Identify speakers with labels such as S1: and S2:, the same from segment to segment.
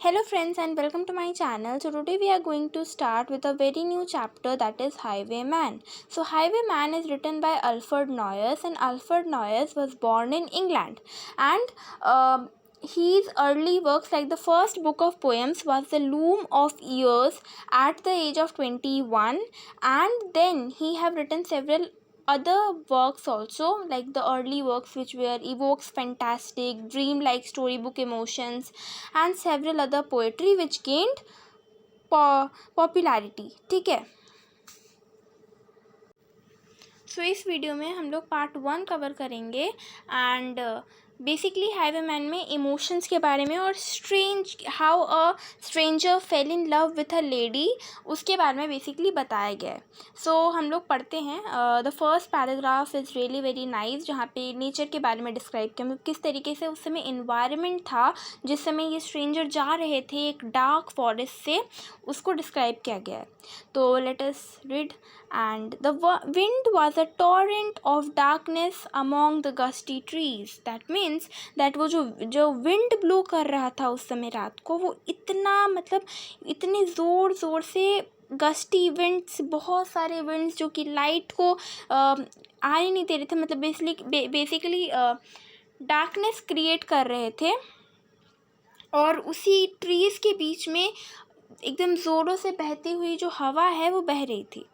S1: Hello friends and welcome to my channel. So today we are going to start with a very new chapter, that is Highwayman. So Highwayman is written by Alfred Noyes, and Alfred Noyes was born in England, and his early works, like the first book of poems was The Loom of Years at the age of 21, and then he have written several other works also, like the early works which were evokes fantastic dream-like storybook emotions and several other poetry which gained popularity. ठीक है, सो इस video में हम लोग part 1 cover करेंगे and basically हाईवेमैन में emotions के बारे में और how a stranger fail in love with a lady, उसके बारे में बेसिकली बताया गया है. सो हम लोग पढ़ते हैं. The first paragraph is really very nice, जहाँ पे नेचर के बारे में डिस्क्राइब किया, किस तरीके से उस समय इन्वायरमेंट था जिस समय ये स्ट्रेंजर जा रहे थे एक डार्क फॉरेस्ट से, उसको डिस्क्राइब किया गया है. तो let us read. And the wind was a torrent of darkness among the gusty trees. That means that वो जो wind blow कर रहा था उस समय रात को, वो इतना मतलब इतने ज़ोर से गस्टी विंड्स, बहुत सारे विंड्स जो कि लाइट को आ ही नहीं दे रहे थे, मतलब बेसिकली डार्कनेस क्रिएट कर रहे थे, और उसी ट्रीज़ के बीच में एकदम ज़ोरों से बहती हुई जो हवा है वो बह रही थी.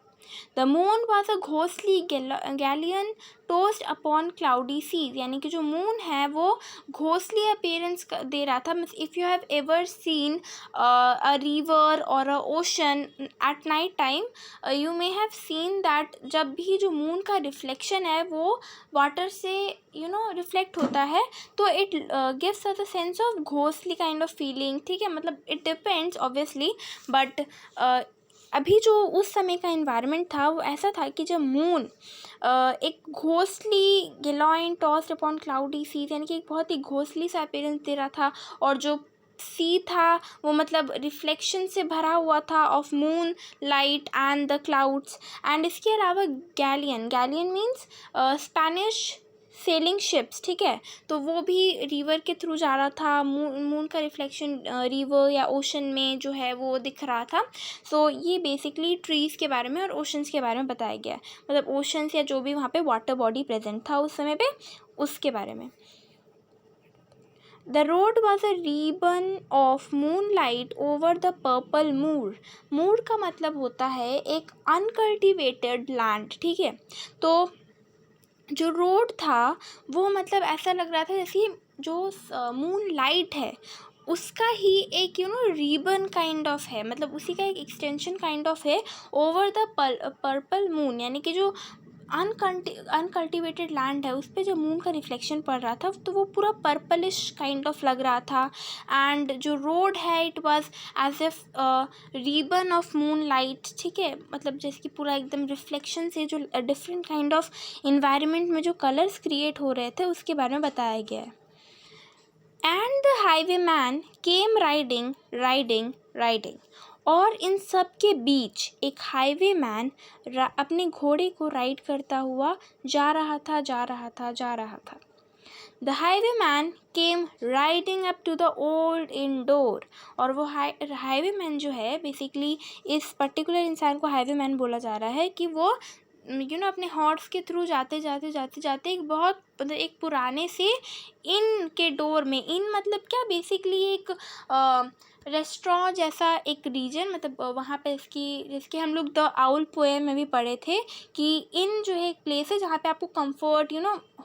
S1: The moon was a ghostly galleon tossed upon cloudy seas. यानी कि जो मून है वो घोस्टली अपीयरेंस दे रहा था. If you have ever seen a river और a ocean at night time, you may have seen that जब भी जो मून का रिफ्लेक्शन है वो वाटर से रिफ्लेक्ट होता है, तो it gives us a sense of ghostly kind of feeling. ठीक है, मतलब इट डिपेंड्स ऑब्वियसली, बट अभी जो उस समय का इन्वायरमेंट था वो ऐसा था कि जब मून एक ghostly galleon tossed upon cloudy seas, यानी कि एक बहुत ही घोस्टली सा अपीयरेंस दे रहा था, और जो सी था वो मतलब रिफ्लेक्शन से भरा हुआ था of moon light and the clouds. And इसके अलावा galleon means Spanish selling ships. ठीक है, तो वो भी रिवर के थ्रू जा रहा था. मून का रिफ्लेक्शन रिवर या ओशन में जो है वो दिख रहा था. सो ये बेसिकली ट्रीज़ के बारे में और ओशंस के बारे में बताया गया है, मतलब ओशंस या जो भी वहाँ पे वाटर बॉडी प्रेजेंट था उस समय पे, उसके बारे में. The road was a ribbon of moonlight over the purple moor. moor का मतलब होता है एक अनकल्टिवेटेड लैंड. ठीक है, तो जो रोड था वो मतलब ऐसा लग रहा था जैसे जो मून लाइट है उसका ही एक रिबन काइंड ऑफ है, मतलब उसी का एक एक्सटेंशन काइंड ऑफ है ओवर द पर्पल मून. यानी कि जो अनकल्टिवेटेड लैंड है उस पर जब मून का रिफ्लेक्शन पड़ रहा था तो वो पूरा पर्पलिश काइंड ऑफ लग रहा था. एंड जो रोड है it was as if ribbon of moonlight. ठीक है, मतलब जैसे कि पूरा एकदम रिफ्लेक्शन से जो डिफरेंट काइंड ऑफ इन्वायरमेंट में जो कलर्स क्रिएट हो रहे थे उसके बारे में बताया गया है. And the highwayman came riding, और इन सब के बीच एक हाईवेमैन अपने घोड़े को राइड करता हुआ जा रहा था. The highwayman came riding up to the old inn door. और वो हाईवेमैन जो है, बेसिकली इस पर्टिकुलर इंसान को हाईवेमैन बोला जा रहा है कि वो अपने हॉर्स के थ्रू जाते एक बहुत मतलब एक पुराने से इन के डोर में. इन मतलब क्या, बेसिकली एक रेस्टोरेंट जैसा एक रीजन, मतलब वहाँ पे जिसके हम लोग द आउल पोएम में भी पढ़े थे कि इन जो है एक प्लेस है जहाँ पे आपको comfort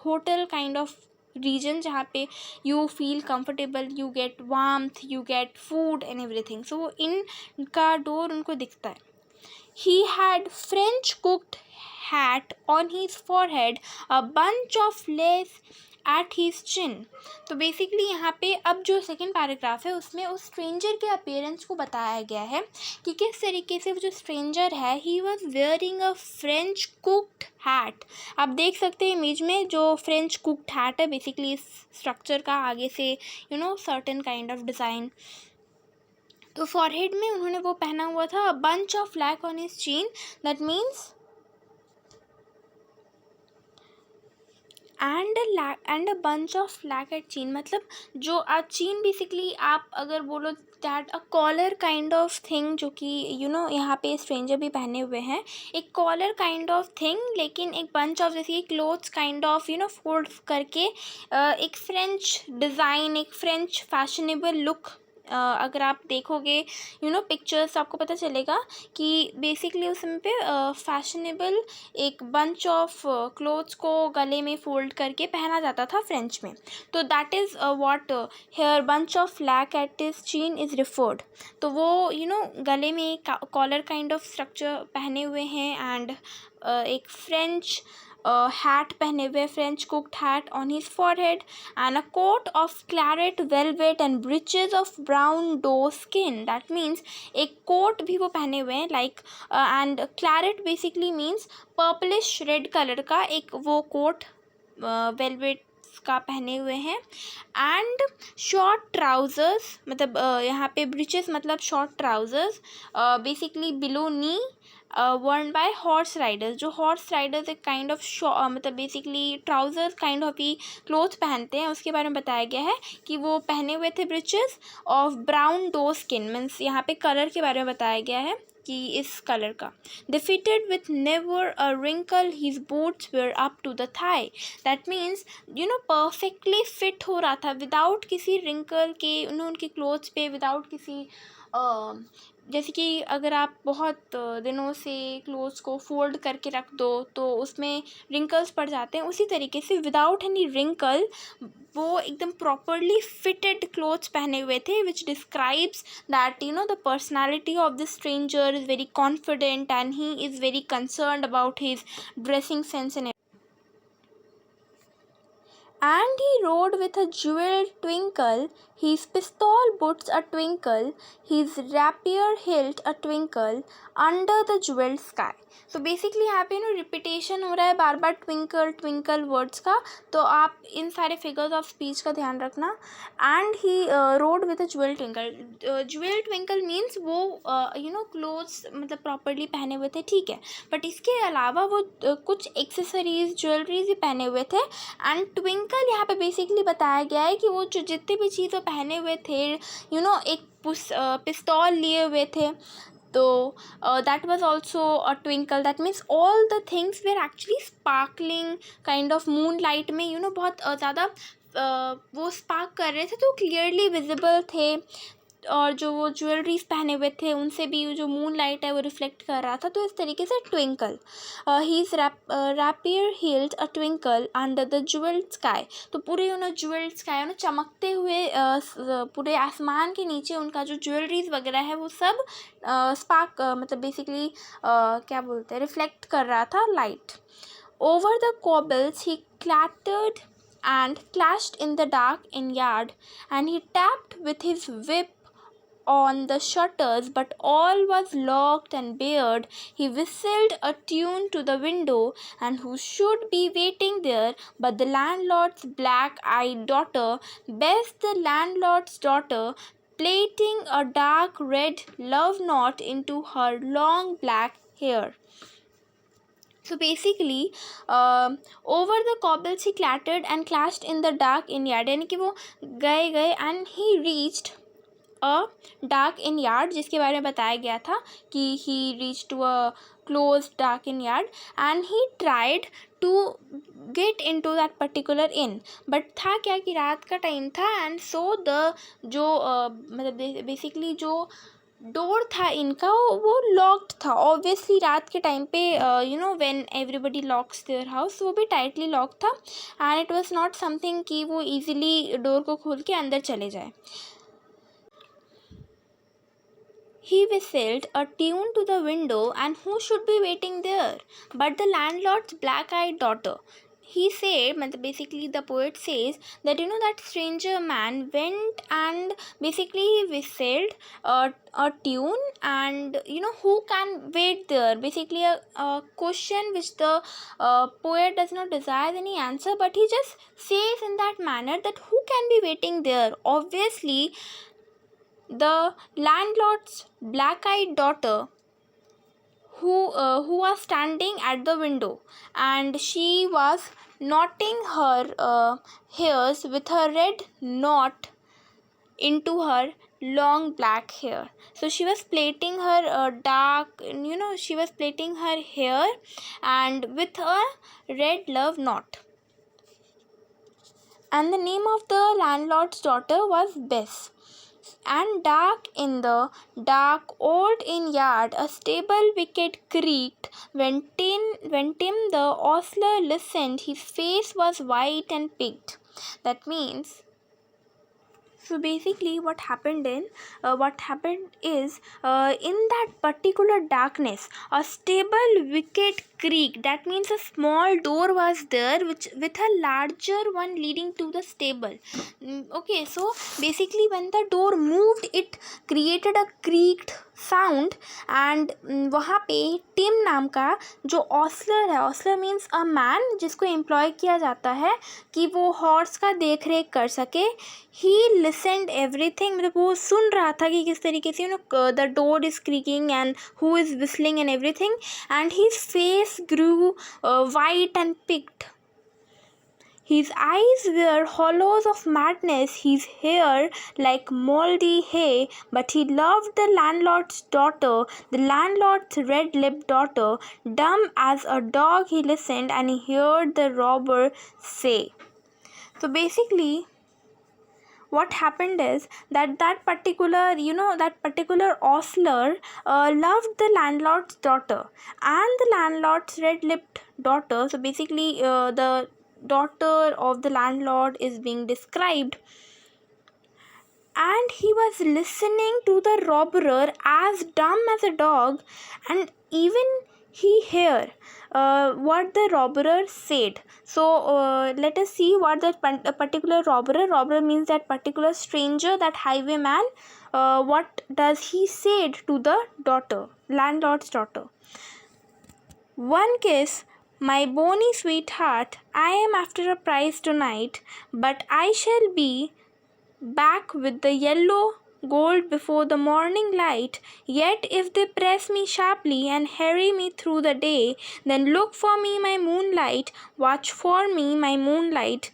S1: hotel kind of region, जहाँ पे you feel comfortable, you get warmth, you get food and everything. So वो इन का डोर उनको दिखता है. He had French cooked hat on his forehead, a bunch of lace at his chin. तो basically यहाँ पे अब जो सेकेंड पैराग्राफ है उसमें उस स्ट्रेंजर के अपीयरेंस को बताया गया है कि किस तरीके से वो जो स्ट्रेंजर है he was wearing a French cocked hat. आप देख सकते हैं इमेज में जो फ्रेंच कुक्ड हैट है, बेसिकली इस स्ट्रक्चर का आगे से सर्टेन काइंड ऑफ डिज़ाइन. तो फॉरहेड में उन्होंने वो पहना हुआ था bunch of flag on his chin. That means and a bunch of locket chain, मतलब जो चेन बेसिकली आप अगर बोलो that a collar kind of thing, जो कि यहाँ पे स्ट्रेंजर भी पहने हुए हैं, एक कॉलर काइंड ऑफ थिंग, लेकिन एक बंच ऑफ जैसे क्लोथ्स काइंड ऑफ फोल्ड करके एक फ्रेंच डिज़ाइन, एक फ्रेंच फैशनेबल लुक। अगर आप देखोगे पिक्चर्स, आपको पता चलेगा कि बेसिकली उस समय पे फैशनेबल एक बंच ऑफ क्लोथ्स को गले में फोल्ड करके पहना जाता था फ्रेंच में। तो that is what hair bunch of lac at this chain is referred. तो वो गले में एक कॉलर काइंड ऑफ स्ट्रक्चर पहने हुए हैं, एंड एक फ्रेंच hat पहने हुए, French cooked hat on his forehead, and a coat of claret velvet and breeches of brown doe skin. That means एक कोट भी वो पहने हुए हैं, like and Claret basically means purplish red colour का एक वो कोट वेलवेट का पहने हुए हैं, एंड शॉर्ट ट्राउज़र्स, मतलब यहाँ पे ब्रीचेस मतलब short trousers basically below knee worn by horse riders. जो हॉर्स राइडर्स एक काइंड ऑफ मतलब बेसिकली ट्राउज़र्स काइंड ऑफ ही क्लोथ पहनते हैं, उसके बारे में बताया गया है कि वो पहने हुए थे breeches of brown doe skin, means यहाँ पे कलर के बारे में बताया गया है कि इस कलर का। They fitted with never a wrinkle, his boots wear up to the thigh. That means perfectly fit हो रहा था विदाउट किसी रिंकल के, उनके क्लोथ्स पे विदाउट किसी जैसे कि अगर आप बहुत दिनों से क्लोथ्स को फोल्ड करके रख दो तो उसमें रिंकल्स पड़ जाते हैं, उसी तरीके से विदाउट एनी रिंकल वो एकदम प्रॉपरली फिटेड क्लोथ्स पहने हुए थे, which describes that the personality of the stranger is very confident and he is very concerned about his dressing sense and he rode with a jeweled twinkle, his pistol butts a twinkle, his rapier hilt a twinkle, under the jeweled sky. तो basically यहाँ पे repetition हो रहा है बार बार twinkle twinkle words का, तो आप इन सारे फिगर्स ऑफ स्पीच का ध्यान रखना। And he road with a jewel twinkle, jewel twinkle means वो क्लोथ्स मतलब प्रॉपरली पहने हुए थे, ठीक है, बट इसके अलावा वो कुछ एक्सेसरीज ज्वेलरीज भी पहने हुए थे। एंड ट्विंकल यहाँ पे बेसिकली बताया गया है कि वो जो जितने भी चीज़ वो पहने हुए थे, एक पिस्तौल लिए हुए थे, तो that was also a twinkle. That means all the things were actually sparkling kind of moonlight में बहुत ज़्यादा वो स्पार्क कर रहे थे, तो क्लियरली विजिबल थे, और जो वो ज्वेलरीज पहने हुए थे उनसे भी जो मून लाइट है वो रिफ्लेक्ट कर रहा था, तो इस तरीके से twinkle. He is rapier healed a twinkle under the jewelled sky. तो पूरे ज्वेल्ड स्काई चमकते हुए पूरे आसमान के नीचे उनका जो ज्वेलरीज वगैरह है वो सब स्पार्क मतलब बेसिकली क्या बोलते हैं, रिफ्लेक्ट कर रहा था light. Over the cobbles he clattered and clashed in the dark inn yard, and he tapped with his whip on the shutters, but all was locked and barred. He whistled a tune to the window, and who should be waiting there but the landlord's black-eyed daughter, Bess, the landlord's daughter, plaiting a dark red love knot into her long black hair. So basically, over the cobbles he clattered and clashed in the dark inn yard, यानी कि वो गए and he reached a dark inn yard, जिसके बारे में बताया गया था कि he reach to a close dark inn yard, and he tried to get in to that particular inn, but था क्या कि रात का टाइम था, एंड सो द जो मतलब बेसिकली जो डोर था इनका वो लॉक्ड था। ऑब्वियसली रात के टाइम पे when everybody locks their house, वो भी टाइटली लॉक था, and it was not something कि वो इजीली डोर को खोल के अंदर चले जाए। He whistled a tune to the window, and who should be waiting there but the landlord's black-eyed daughter. He said, basically the poet says that that stranger man went and basically he whistled a tune, and who can wait there, basically a question which the poet does not desire any answer, but he just says in that manner that who can be waiting there. Obviously the landlord's black-eyed daughter, who was standing at the window, and she was knotting her hairs with her red knot into her long black hair. So she was plaiting her she was plaiting her hair and with a red love knot. And the name of the landlord's daughter was Bess. And dark in the dark old inn yard, a stable wicket creaked. When Tim the ostler listened, his face was white and piqued. That means, so basically what happened is in that particular darkness a stable wicket creaked. That means a small door was there which with a larger one leading to the stable. Okay, so basically when the door moved it created a creaked sound and वहाँ पे Tim नाम का जो Osler है, Osler means a man जिसको employ किया जाता है कि वो हॉर्स का देख रेख कर सके, ही लिसनड एवरीथिंग, मतलब वो सुन रहा था कि किस तरीके से the door is creaking and who is whistling and everything, and his face grew white and picked. His eyes were hollows of madness, his hair like mouldy hay, but he loved the landlord's daughter, the landlord's red-lipped daughter. Dumb as a dog he listened, and he heard the robber say. So basically, what happened is that particular ostler loved the landlord's daughter and the landlord's red-lipped daughter. So basically, the daughter of the landlord is being described, and he was listening to the robber as dumb as a dog, and even he heard what the robber said. So let us see what that particular robber means, that particular stranger, that highwayman, what does he said to the landlord's daughter. One kiss, my bony sweetheart, I am after a prize tonight, but I shall be back with the yellow gold before the morning light. Yet if they press me sharply and harry me through the day, then look for me, my moonlight, watch for me, my moonlight.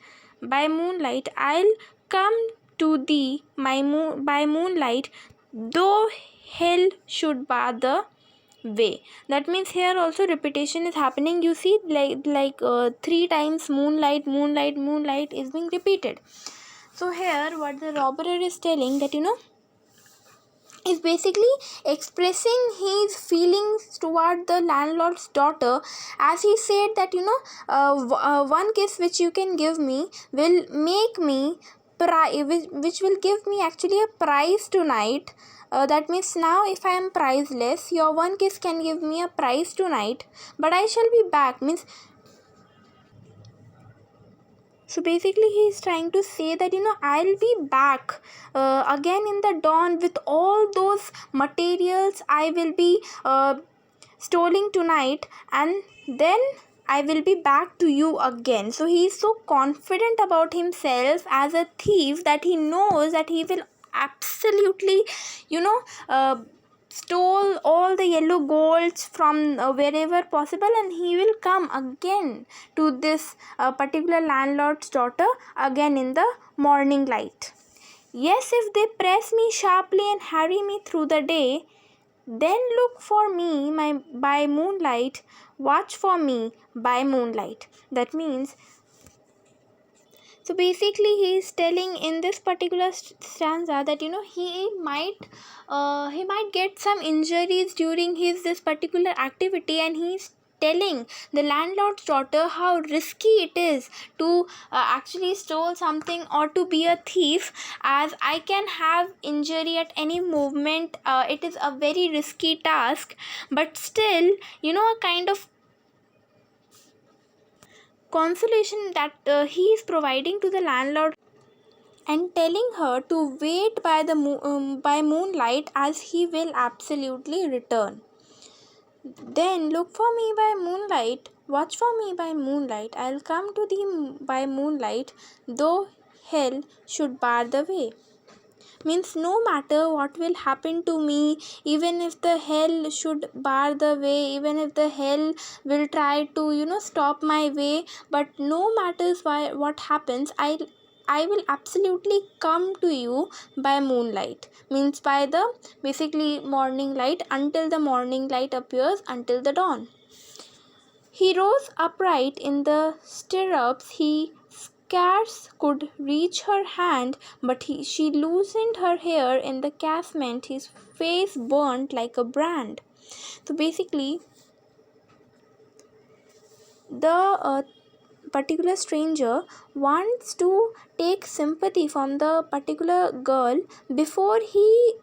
S1: By moonlight I'll come to thee, by moonlight, though hell should bar the way. That means here also repetition is happening. You see, like 3 times moonlight is being repeated. So here what the robber is telling, that is basically expressing his feelings toward the landlord's daughter, as he said that one kiss which you can give me will make me which will give me actually a prize tonight. That means now if I am priceless, your one kiss can give me a prize tonight, but I shall be back. Means, so basically he is trying to say that I'll be back again in the dawn with all those materials I will be stealing tonight, and then I will be back to you again. So he is so confident about himself as a thief that he knows that he will absolutely stole all the yellow golds from wherever possible, and he will come again to this particular landlord's daughter again in the morning light. Yes, if they press me sharply and harry me through the day, then look for me by moonlight, watch for me by moonlight. That means, so basically he is telling in this particular stanza that he might get some injuries during this particular activity, and he is telling the landlord's daughter how risky it is to actually steal something or to be a thief, as I can have injury at any moment. It is a very risky task, but still a kind of consolation that he is providing to the landlord, and telling her to wait by moonlight, as he will absolutely return. Then look for me by moonlight, watch for me by moonlight, I'll come to thee by moonlight, though hell should bar the way. means no matter what will happen to me, even if the hell should bar the way, even if the hell will try to stop my way, but no matters what happens, I will absolutely come to you by moonlight, means by the basically morning light, until the morning light appears, until the dawn. He rose upright in the stirrups. He scarce could reach her hand, but she loosened her hair in the casement. His face burnt like a brand. So basically, the particular stranger wants to take sympathy from the particular girl before he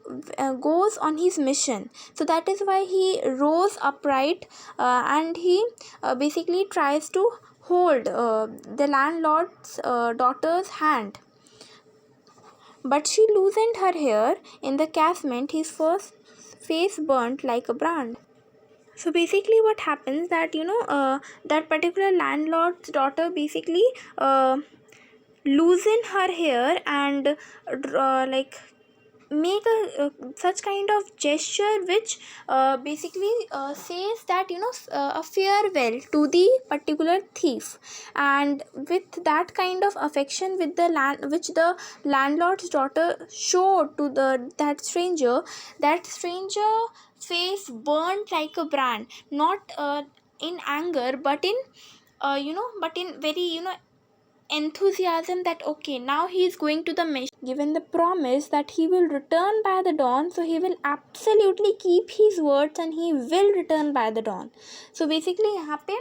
S1: goes on his mission. So that is why he rose upright, and he basically tries to hold the landlord's daughter's hand, but she loosened her hair in the casement. His first face burnt like a brand. So basically what happens that that particular landlord's daughter basically loosen her hair and like make a such kind of gesture which basically says that a farewell to the particular thief. And with that kind of affection with the land which the landlord's daughter showed to that stranger, face burnt like a brand, not in anger, but in but in very enthusiasm that okay, now he is going to the mission, given the promise that he will return by the dawn, so he will absolutely keep his words and he will return by the dawn. So basically यहाँ पे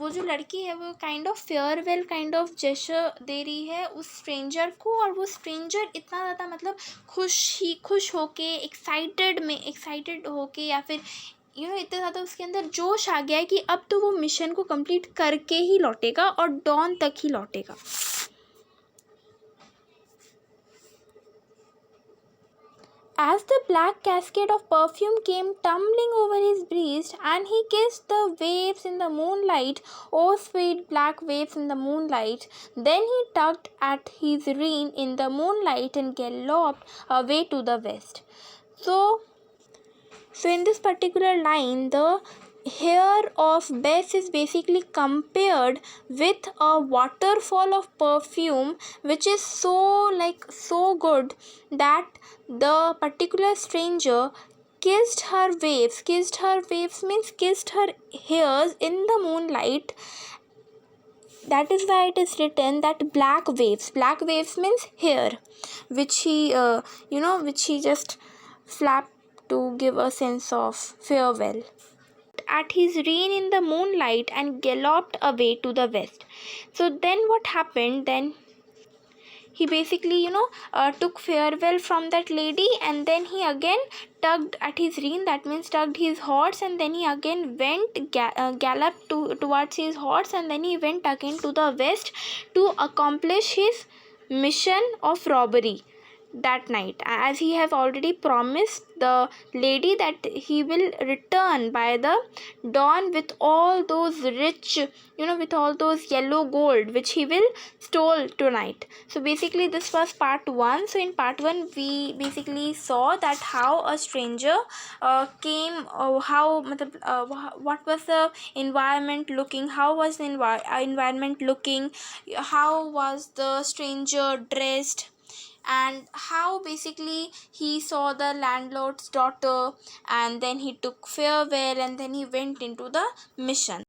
S1: वो जो लड़की है वो kind of farewell kind of gesture दे रही है उस स्ट्रेंजर को, और वो स्ट्रेंजर इतना ज़्यादा मतलब खुश होके एक्साइटेड होके या फिर इतना ज़्यादा उसके अंदर जोश आ गया है कि अब तो वो मिशन को कंप्लीट करके ही लौटेगा और डॉन तक ही लौटेगा. As the black cascade of perfume came tumbling over his breast, and he kissed the waves in the moonlight, oh sweet black waves in the moonlight, then he tugged at his rein in the moonlight and galloped away to the west. So in this particular line, the hair of Bess is basically compared with a waterfall of perfume, which is so good that the particular stranger kissed her waves. Kissed her waves means kissed her hairs in the moonlight. That is why it is written that black waves means hair, which he just flapped to give a sense of farewell. At his rein in the moonlight and galloped away to the west. So then what happened? Then he basically took farewell from that lady, and then he again tugged at his rein, that means tugged his horse, and then he again went galloped towards his horse, and then he went again to the west to accomplish his mission of robbery that night, as he have already promised the lady that he will return by the dawn with all those rich, with all those yellow gold which he will stole tonight. So basically this was part 1. So in part 1 we basically saw that how a stranger came, what was the environment looking, how was the environment looking, how was the stranger dressed, and how basically he saw the landlord's daughter, and then he took farewell, and then he went into the mission.